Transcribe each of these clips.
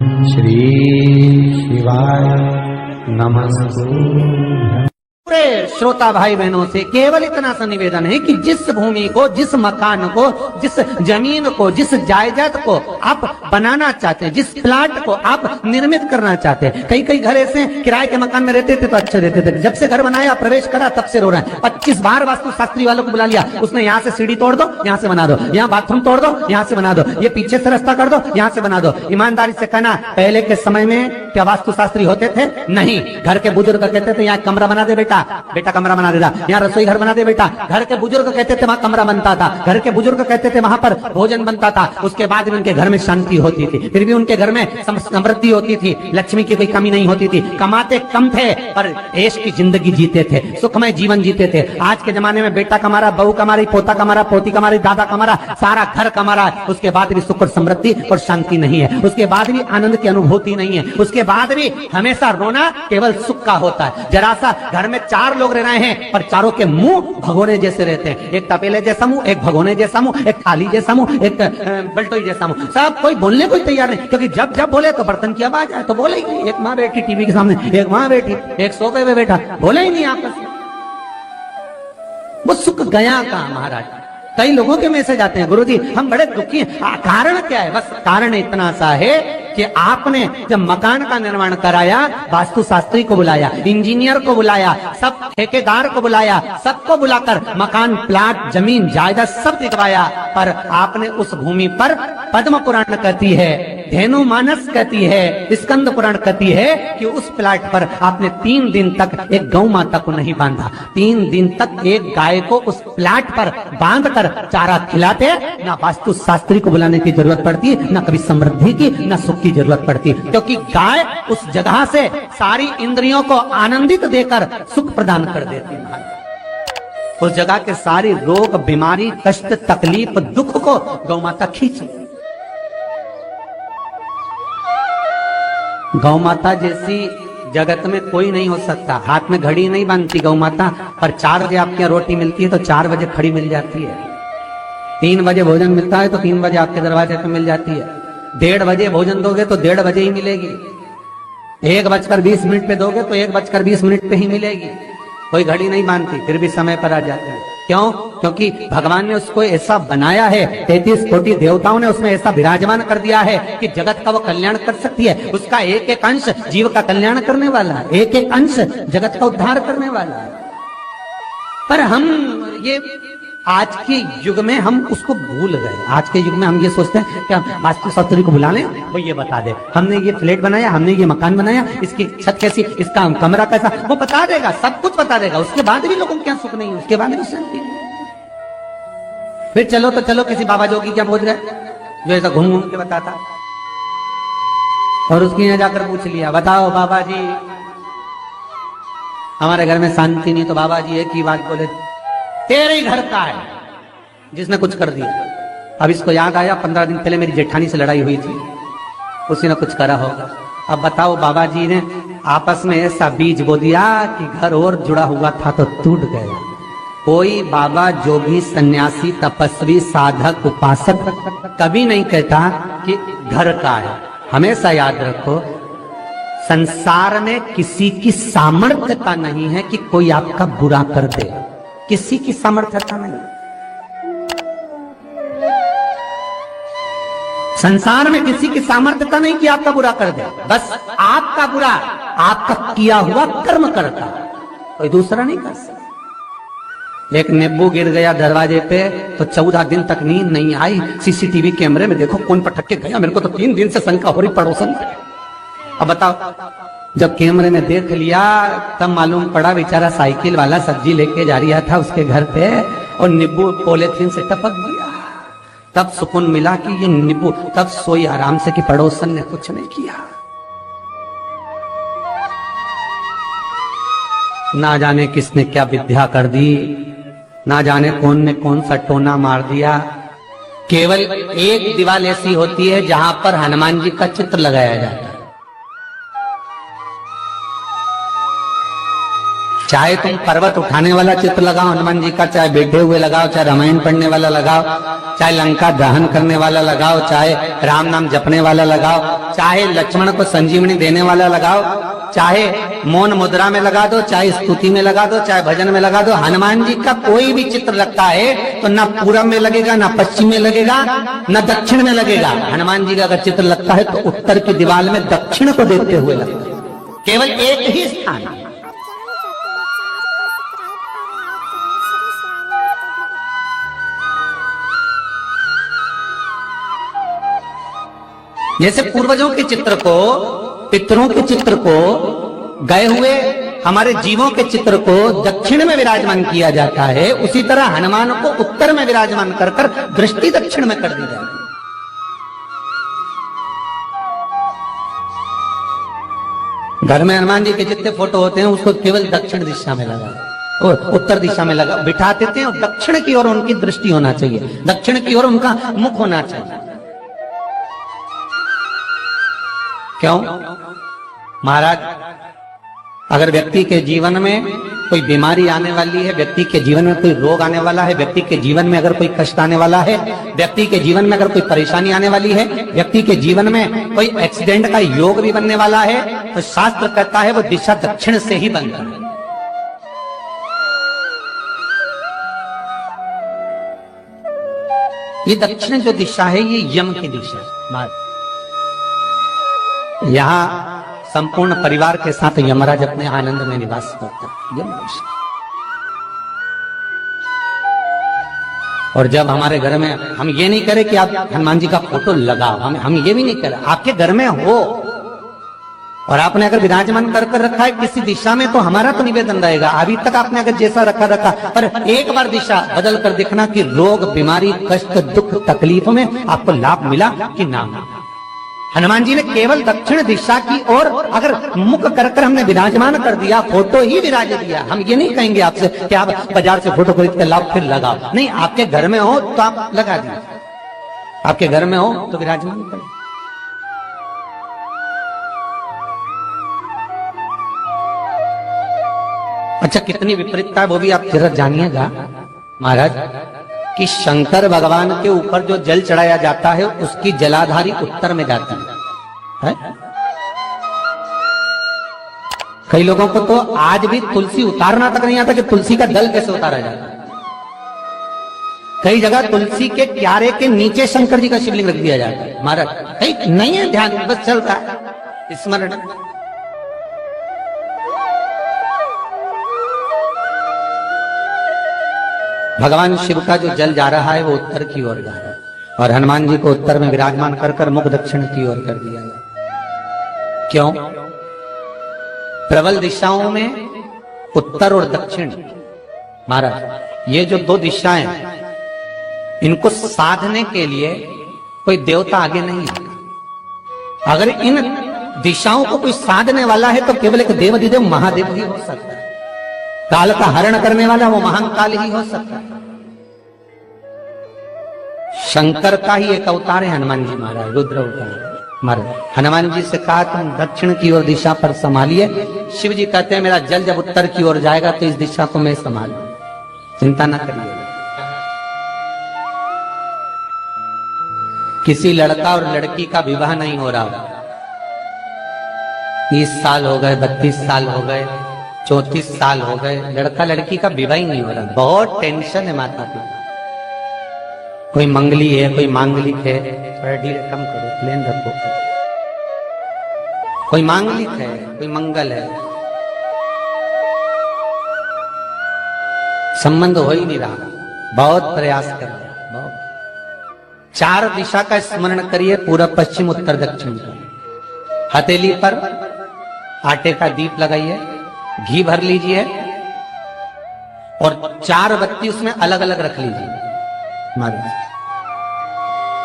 श्री शिवाय नमस्तु। पूरे श्रोता भाई बहनों से केवल इतना सा निवेदन है कि जिस भूमि को, जिस मकान को, जिस जमीन को, जिस जायदाद को आप बनाना चाहते हैं, जिस प्लाट को आप निर्मित करना चाहते हैं, कई कई घर ऐसे किराए के मकान में रहते थे तो अच्छे रहते थे, जब से घर बनाया प्रवेश करा तब से रो रहे हैं। 25 बार वास्तु शास्त्री वालों को बुला लिया, उसने यहाँ से सीढ़ी तोड़ दो, यहाँ से बना दो, यहाँ बाथरूम तोड़ दो, यहाँ से बना दो, ये पीछे से रास्ता कर दो, यहाँ से बना दो। ईमानदारी से कहना, पहले के समय में क्या वास्तु शास्त्री होते थे? नहीं। घर के बुजुर्ग कहते थे यहाँ कमरा बना दे बेटा, बेटा कमरा बना देता। यहाँ रसोई घर बना दे बेटा, घर के बुजुर्ग कहते थे वहां कमरा बनता था, घर के बुजुर्ग कहते थे वहां पर भोजन बनता था। उसके बाद भी उनके घर में शांति होती थी, फिर भी उनके घर में समृद्धि होती थी, लक्ष्मी की कोई कमी नहीं होती थी। कमाते कम थे पर ऐश की जिंदगी जीते थे, सुखमय जीवन जीते थे। आज के जमाने में बेटा कमा, बहू कमा रही, पोता कमा रहा, पोती कमा रही, दादा कमा रहा, सारा घर कमा रहा है, उसके बाद भी सुख और समृद्धि और शांति नहीं है, उसके बाद भी आनंद की अनुभूति नहीं है, उसके बाद भी हमेशा रोना केवल सुख का होता है। जरा सा घर में 4 लोग रह रहे हैं पर चारों के मुंह भगोने जैसे रहते हैं, एक तपेले जैसा मुंह, एक भगोने जैसा मुंह, एक थाली जैसा मुंह, एक बल्टोई जैसा मुंह, सब कोई बोलने को तैयार नहीं, क्योंकि जब जब बोले तो बर्तन की आवाज आए तो बोलेगी। एक माँ बैठी टीवी के सामने, एक माँ बैठी, एक सोफे पे बैठा, बोले ही नहीं आपस में। वो सुख गया का महाराज। कई लोगों के मैसेज आते हैं, गुरुजी हम बड़े दुखी हैं, कारण क्या है? बस कारण इतना सा है कि आपने जब मकान का निर्माण कराया, वास्तु शास्त्री को बुलाया, इंजीनियर को बुलाया, सब ठेकेदार को बुलाया, सबको बुलाकर मकान, प्लाट, जमीन, जायदाद सब दिखवाया, पर आपने उस भूमि पर पद्म पुराण कहती है, धेनु मानस कहती है, स्कंद पुराण कहती है कि उस प्लाट पर आपने 3 दिन तक एक गौ माता को नहीं बांधा। 3 दिन तक एक गाय को उस प्लाट पर बांधकर चारा खिलाते, ना वास्तु शास्त्री को बुलाने की जरूरत पड़ती, ना कभी समृद्धि की, ना सुख की जरूरत पड़ती, क्योंकि गाय उस जगह से सारी इंद्रियों को आनंदित देकर सुख प्रदान कर देती है। उस जगह के सारी रोग, बीमारी, कष्ट, तकलीफ, दुख को गौ माता खींच। गौ माता जैसी जगत में कोई नहीं हो सकता। हाथ में घड़ी नहीं बांधती गौ माता, पर 4 बजे आपके यहाँ रोटी मिलती है तो 4 बजे खड़ी मिल जाती है। 3 बजे भोजन मिलता है तो 3 बजे आपके दरवाजे पे मिल जाती है। 1:30 बजे भोजन दोगे तो 1:30 बजे ही मिलेगी। 1:20 पे दोगे तो 1:20 पे ही मिलेगी। कोई घड़ी नहीं बांधती, फिर भी समय पर आ जाते हैं। क्यों? क्योंकि भगवान ने उसको ऐसा बनाया है, 33 कोटि देवताओं ने उसमें ऐसा विराजमान कर दिया है कि जगत का वो कल्याण कर सकती है। उसका एक एक अंश जीव का कल्याण करने वाला है, एक एक अंश जगत का उद्धार करने वाला है। पर हम ये आज के युग में हम उसको भूल गए। आज के युग में हम ये सोचते हैं कि वास्तु शास्त्री को बुला लें, वो ये बता दे, हमने ये फ्लैट बनाया, हमने ये मकान बनाया, इसकी छत कैसी, इसका कमरा कैसा, वो बता देगा, सब कुछ बता देगा। उसके बाद भी लोगों को क्या सुख नहीं, उसके बाद भी शांति नहीं। फिर चलो तो चलो किसी बाबा जोगी क्या पहुंच गए जो ऐसा घूम घूम के बताता, और उसके यहाँ जाकर पूछ लिया, बताओ बाबा जी हमारे घर में शांति नहीं, तो बाबा जी एक ही बात बोले, तेरे ही घर का है जिसने कुछ कर दिया। अब इसको याद आया 15 दिन पहले मेरी जेठानी से लड़ाई हुई थी, उसी ने कुछ करा होगा। अब बताओ बाबा जी ने आपस में ऐसा बीज बो दिया कि घर और जुड़ा हुआ था तो टूट गया। कोई बाबा, जोगी, सन्यासी, तपस्वी, साधक, उपासक कभी नहीं कहता कि घर का है। हमेशा याद रखो, संसार में किसी की सामर्थ्यता नहीं है कि कोई आपका बुरा कर दे, किसी की सामर्थ्यता नहीं। संसार में किसी की सामर्थ्यता नहीं कि आपका बुरा कर दे, बस आपका बुरा आपका किया हुआ कर्म करता, कोई दूसरा नहीं कर सकता। एक नींबू गिर गया दरवाजे पे तो 14 दिन तक नींद नहीं आई। सीसीटीवी कैमरे में देखो कौन पटक के गया, मेरे को तो 3 दिन से शंका हो रही पड़ोसन। अब बताओ, जब कैमरे में देख लिया तब मालूम पड़ा बेचारा साइकिल वाला सब्जी लेके जा रहा था उसके घर पे और नींबू पॉलीथीन से टपक गया। तब सुकून मिला कि ये नींबू, तब सोई आराम से कि पड़ोसन ने कुछ नहीं किया। ना जाने किसने क्या विद्या कर दी, ना जाने कौन ने कौन सा टोना मार दिया। केवल एक दीवार ऐसी होती है जहां पर हनुमान जी का चित्र लगाया जाता है। चाहे तुम पर्वत उठाने वाला चित्र लगाओ हनुमान जी का, चाहे बैठे हुए लगाओ, चाहे रामायण पढ़ने वाला लगाओ, चाहे लंका दहन करने वाला लगाओ, चाहे राम नाम जपने वाला लगाओ, चाहे लक्ष्मण को संजीवनी देने वाला लगाओ, चाहे मौन मुद्रा में लगा दो, चाहे स्तुति में लगा दो, चाहे भजन में लगा दो, हनुमान जी का कोई भी चित्र लगता है तो ना पूरब में लगेगा, ना पश्चिम में लगेगा, ना दक्षिण में लगेगा। हनुमान जी का अगर चित्र लगता है तो उत्तर की दीवार में दक्षिण को देखते हुए लगता है, केवल एक ही स्थान। जैसे पूर्वजों के चित्र को, पितरों के चित्र को, गए हुए हमारे जीवों के चित्र को दक्षिण में विराजमान किया जाता है, उसी तरह हनुमान को उत्तर में विराजमान कर कर दृष्टि दक्षिण में कर दी जाती है। घर में हनुमान जी के जितने फोटो होते हैं उसको केवल दक्षिण दिशा में लगा और उत्तर दिशा में लगा बिठा देते हैं, और दक्षिण की ओर उनकी दृष्टि होना चाहिए, दक्षिण की ओर उनका मुख होना चाहिए। क्यों महाराज? अगर व्यक्ति के जीवन में कोई बीमारी आने वाली है, व्यक्ति के जीवन में कोई रोग आने वाला है, व्यक्ति के जीवन में अगर कोई कष्ट आने वाला है, व्यक्ति के जीवन में अगर कोई परेशानी आने वाली है, व्यक्ति के जीवन में कोई एक्सीडेंट का योग भी बनने वाला है, तो शास्त्र कहता है वो दिशा दक्षिण से ही बनता है। ये दक्षिण जो दिशा है ये यम की दिशा है। यहां संपूर्ण परिवार के साथ यमराज अपने आनंद में निवास करता है। और जब हमारे घर में, हम ये नहीं करें कि आप हनुमान जी का फोटो लगाओ, हम ये भी नहीं करें, आपके घर में हो और आपने अगर विराजमान कर रखा है किसी दिशा में, तो हमारा तो निवेदन रहेगा, अभी तक आपने अगर जैसा रखा पर एक बार दिशा बदल कर देखना कि रोग, बीमारी, कष्ट, दुख, तकलीफ में आपको लाभ मिला कि ना मिला। हनुमान जी ने केवल दक्षिण दिशा की ओर अगर मुख कर हमने विराजमान कर दिया, फोटो ही विराज दिया। हम ये नहीं कहेंगे आपसे कि आप बाजार से फोटो खरीद कर लाओ फिर लगाओ, नहीं, आपके घर में हो तो आप लगा दीजिए, आपके घर में हो तो विराजमान करें। अच्छा, कितनी विपरीतता है वो भी आप जरा जानिएगा महाराज, कि शंकर भगवान के ऊपर जो जल चढ़ाया जाता है उसकी जलाधारी उत्तर में जाती है? कई लोगों को तो आज भी तुलसी उतारना तक नहीं आता कि तुलसी का दल कैसे उतारा जाता है। कई जगह तुलसी के क्यारे के नीचे शंकर जी का शिवलिंग रख दिया जाता है महाराज, कहीं नहीं है ध्यान, बस चलता है स्मरण। भगवान शिव का जो जल जा रहा है वो उत्तर की ओर जा रहा है, और हनुमान जी को उत्तर में विराजमान कर मुख दक्षिण की ओर कर दिया गया। क्यों? प्रबल दिशाओं में उत्तर और दक्षिण महाराज, ये जो दो दिशाएं, इनको साधने के लिए कोई देवता आगे नहीं है। अगर इन दिशाओं को कोई साधने वाला है तो केवल एक देवाधिदेव महादेव ही हो सकता है। काल का हरण करने वाला वो महाकाल ही हो सकता है। शंकर का ही एक अवतार है हनुमान जी महाराज, रुद्र अवतार महाराज। हनुमान जी से कहा तुम दक्षिण की ओर दिशा पर संभालिए, शिव जी कहते हैं मेरा जल जब उत्तर की ओर जाएगा तो इस दिशा को मैं संभालू, चिंता न करिए। किसी लड़का और लड़की का विवाह नहीं हो रहा, 30 साल हो गए, 32 साल हो गए, 34 साल हो गए, लड़का लड़की का विवाह ही नहीं हो रहा। बहुत टेंशन है माता पिता। कोई मंगली है, कोई मांगलिक है, थोड़ा धीरे कम करो, प्लेन रखो। कोई मांगलिक है, कोई मंगल है, संबंध हो ही नहीं रहा। बहुत प्रयास कर रहे हैं, बहुत। 4 दिशा का स्मरण करिए, पूर्व पश्चिम उत्तर दक्षिण का। हथेली पर आटे का दीप लगाइए, घी भर लीजिए और 4 बत्ती उसमें अलग अलग रख लीजिए महाराज।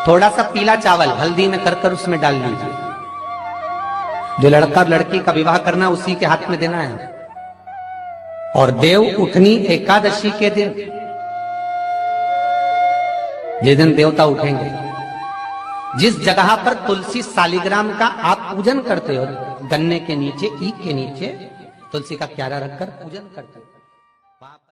थोड़ा सा पीला चावल हल्दी में कर उसमें डाल लीजिए। जो लड़का और लड़की का विवाह करना उसी के हाथ में देना है। और देव उठनी एकादशी के दिन, जिस दिन देवता उठेंगे, जिस जगह पर तुलसी सालिग्राम का आप पूजन करते हो, गन्ने के नीचे, ईख के नीचे तुलसी का क्यारा रखकर पूजन करते हैं।